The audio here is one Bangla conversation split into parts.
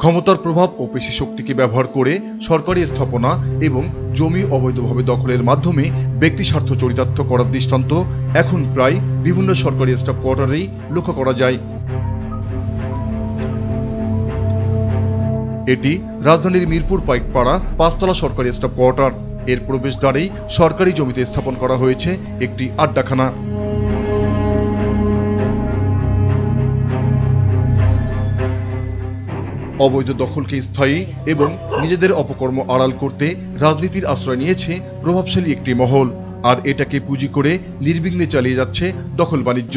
ক্ষমতার প্রভাব ও পেশি শক্তিকে ব্যবহার করে সরকারি স্থাপনা এবং জমি অবৈধভাবে দখলের মাধ্যমে ব্যক্তি স্বার্থ চরিতার্থ করার দৃষ্টান্ত এখন প্রায় বিভিন্ন সরকারি স্টাফ কোয়ার্টারেই লক্ষ্য করা যায়। এটি রাজধানীর মিরপুর পাইকপাড়া ৫ তলা সরকারি স্টাফ কোয়ার্টার। এর প্রবেশদ্বারেই সরকারি জমিতে স্থাপন করা হয়েছে একটি আড্ডাখানা। অবৈধ দখলকে স্থায়ী এবং নিজেদের অপকর্ম আড়াল করতে রাজনীতির আশ্রয় নিয়েছে প্রভাবশালী একটি মহল, আর এটাকে পুঁজি করে নির্বিঘ্নে চালিয়ে যাচ্ছে দখল বাণিজ্য।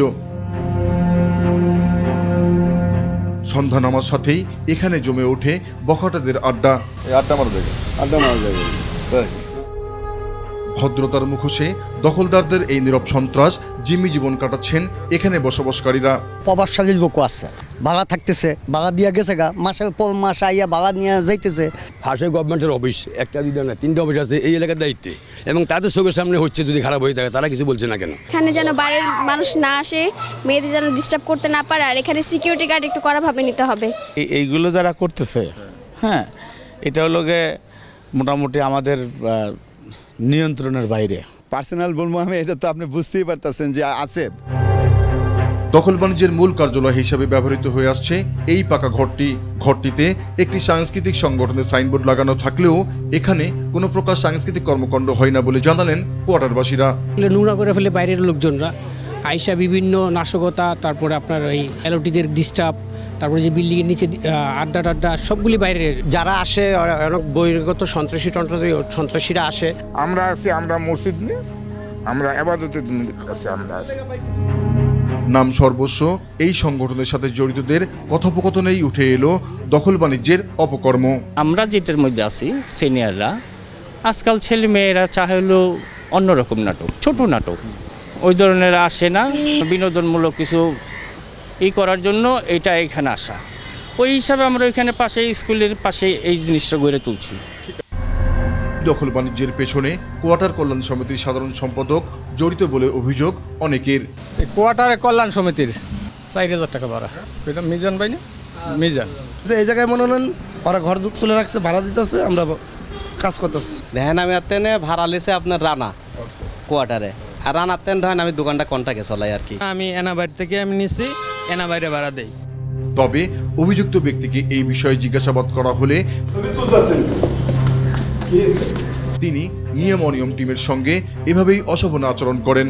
সন্ধ্যা নামার সাথেই এখানে জমে ওঠে বখাটেদের আড্ডা। ভদ্রতার মুখোশে দখলদারদের এই নীরব সন্ত্রাস জিম্মি জীবন কাটাচ্ছেন এখানে বসবাসকারীরা। প্রভাবশালী লোক আছে, ভাড়া থাকতেছে, ভাড়া দিয়া গেছে গা, মাসে পর মাস আইয়া ভাড়া নিয়ে যাইতেছে। ফার্স্টে গভর্নমেন্টের অফিস, একটা দুইটা না 3টা অফিস আছে এই এলাকার দায়িত্বে, এবং তাদের চোখের সামনে হচ্ছে। যদি খারাপ হয়ে থাকে তারা কিছু বলছে না কেন? এখানে যেন বাইরের মানুষ না আসে, মেয়েদের যেন ডিস্টার্ব করতে না পারে, আর এখানে সিকিউরিটি গার্ড একটু কড়াভাবে নিতে হবে। এইগুলো যারা করতেছে, হ্যাঁ, এটা হলো মোটামুটি আমাদের নিয়ন্ত্রণের বাইরে। পার্সোনাল বলবো আমি, এটা তো আপনি বুঝতেই পারতেছেন যে আছে। দখল বাণিজ্যের মূল কার্যালয় হিসেবে ব্যবহৃত হয়ে আসছে এই পাকা ঘরটিতে একটি সাংস্কৃতিক সংগঠনের সাইনবোর্ড লাগানো থাকলেও এখানে কোনো প্রকার সাংস্কৃতিক কর্মকাণ্ড হয় না বলে জানালেন কোয়ার্টারবাসীরা। নোংরা করে ফেলে বাইরের লোকজনরা আইসা, বিভিন্ন নাশকতা, তারপরে আপনার ওই এলওটিদের ডিস্টার্ব, তারপরে যে বিল্ডিংয়ের নিচে আড্ডা সবগুলি বাইরের যারা আসে, অনেক বহির্গত সন্ত্রাসীরা আসে। আমরা আছি, আমরা মসজিদ নিয়ে, আমরা ইবাদতের কাছে আমরা আছি। নাম সর্বস্ব এই সংগঠনের সাথে জড়িতদের কথোপকথনেই উঠে এলো দখল বাণিজ্যের অপকর্ম। আমরা যেটার মধ্যে আছি সিনিয়ররা, আজকাল ছেলে মেয়েরা চাহে হলো অন্যরকম নাটক, ছোট নাটক, ওই ধরনের আসে না। বিনোদনমূলক কিছু করার জন্য এটা এখানে আসা, ওই হিসাবে আমরা ওইখানে পাশে স্কুলের পাশে এই জিনিসটা গড়ে তুলছি। দখল বাণিজ্যের পেছনে কোয়ার্টার কল্যাণ সমিতির সাধারণ সম্পাদক জড়িত বলে অভিযোগ অনেকের। কোয়ার্টার কল্যাণ সমিতির ৪,০০০ টাকা ভাড়া। মিজান ভাই না, মিজান এই জায়গায় মনে হলেন ওরা ঘর তুলে রাখছে, ভাড়া দিতেছে, আমরা কাজ করতেছি। দেখেন আমি আতেনে ভাড়া লিছে আপনার রানা কোয়ার্টারে, আর রানার তেন ধরেন আমি দোকানটা কন্টাকে চলাই আর কি। আমি এনাবাড়ি থেকে আমি নিছি, এনাবাড়িরে ভাড়া দেই। তবে অভিযুক্ত ব্যক্তিকে এই বিষয়ে জিজ্ঞাসাবাদ করা হলে তিনি নিয়ম অনিয়ম টিমের সঙ্গে এভাবেই অশোভন আচরণ করেন।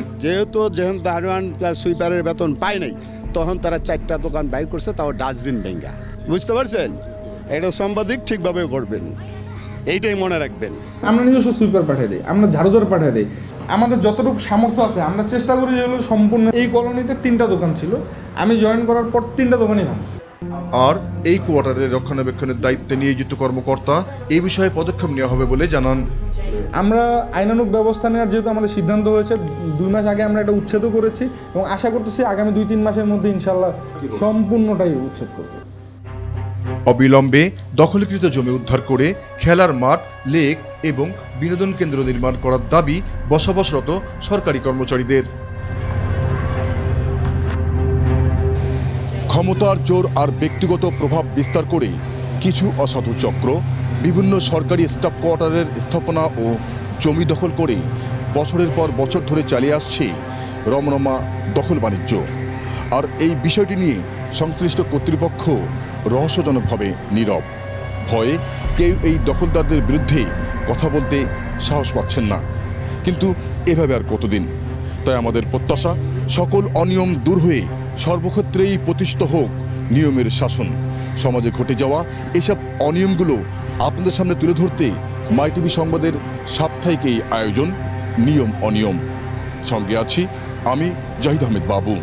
যখন দারোয়ান সুইপারের বেতন পায় নাই, তখন তারা 4টা দোকান বাইর করছে, তাও ডাস্টবিন ভেঙ্গা। বুঝতে পারছেন? এটা সাংবাদিক ঠিকভাবে করবেন, এইটাই মনে রাখবেন। আমরা নিজস্ব সুইপার পাঠিয়ে দিই, আমরা ঝাড়ুদার পাঠিয়ে দিই, আমাদের যতটুকু সামর্থ্য আছে আমরা চেষ্টা করি যেগুলো সম্পূর্ণ। এই কলোনিতে 3টা দোকান ছিল, আমি জয়েন করার পর 3টা দোকানই ভাঙছি। আর এই কোয়ার্টারের রক্ষণাবেক্ষণের দায়িত্বে নিয়োজিত কর্মকর্তা এই বিষয়ে পদক্ষেপ নেওয়া হবে বলে জানান। আমরা আইনানুগ ব্যবস্থা নেওয়ার যেহেতু আমাদের সিদ্ধান্ত হয়েছে, 2 মাস আগে আমরা এটা উচ্ছেদও করেছি এবং আশা করতেছি আগামী 2-3 মাসের মধ্যে ইনশাল্লাহ সম্পূর্ণটাই উচ্ছেদ করব। অবিলম্বে দখলকৃত জমি উদ্ধার করে খেলার মাঠ, লেক এবং বিনোদন কেন্দ্র নির্মাণ করার দাবি বসবাসরত সরকারি কর্মচারীদের। ক্ষমতার জোর আর ব্যক্তিগত প্রভাব বিস্তার করে কিছু অসাধু চক্র বিভিন্ন সরকারি স্টাফ কোয়ার্টারের স্থাপনা ও জমি দখল করে বছরের পর বছর ধরে চালিয়ে আসছে রমরমা দখল বাণিজ্য। আর এই বিষয়টি নিয়ে সংশ্লিষ্ট কর্তৃপক্ষ রহস্যজনকভাবে নীরব। ভয়ে কেউ এই দখলদারদের বিরুদ্ধে কথা বলতে সাহস পাচ্ছেন না। কিন্তু এভাবে আর কতদিন? তাই আমাদের প্রত্যাশা, সকল অনিয়ম দূর হয়ে সর্বক্ষেত্রেই প্রতিষ্ঠিত হোক নিয়মের শাসন। সমাজে ঘটে যাওয়া এসব অনিয়মগুলো আপনাদের সামনে তুলে ধরতে মাই টিভি সংবাদের সাপ্তাহিক এই আয়োজন নিয়ম অনিয়ম। সঙ্গে আছি আমি জাহিদ আহমেদ বাবু।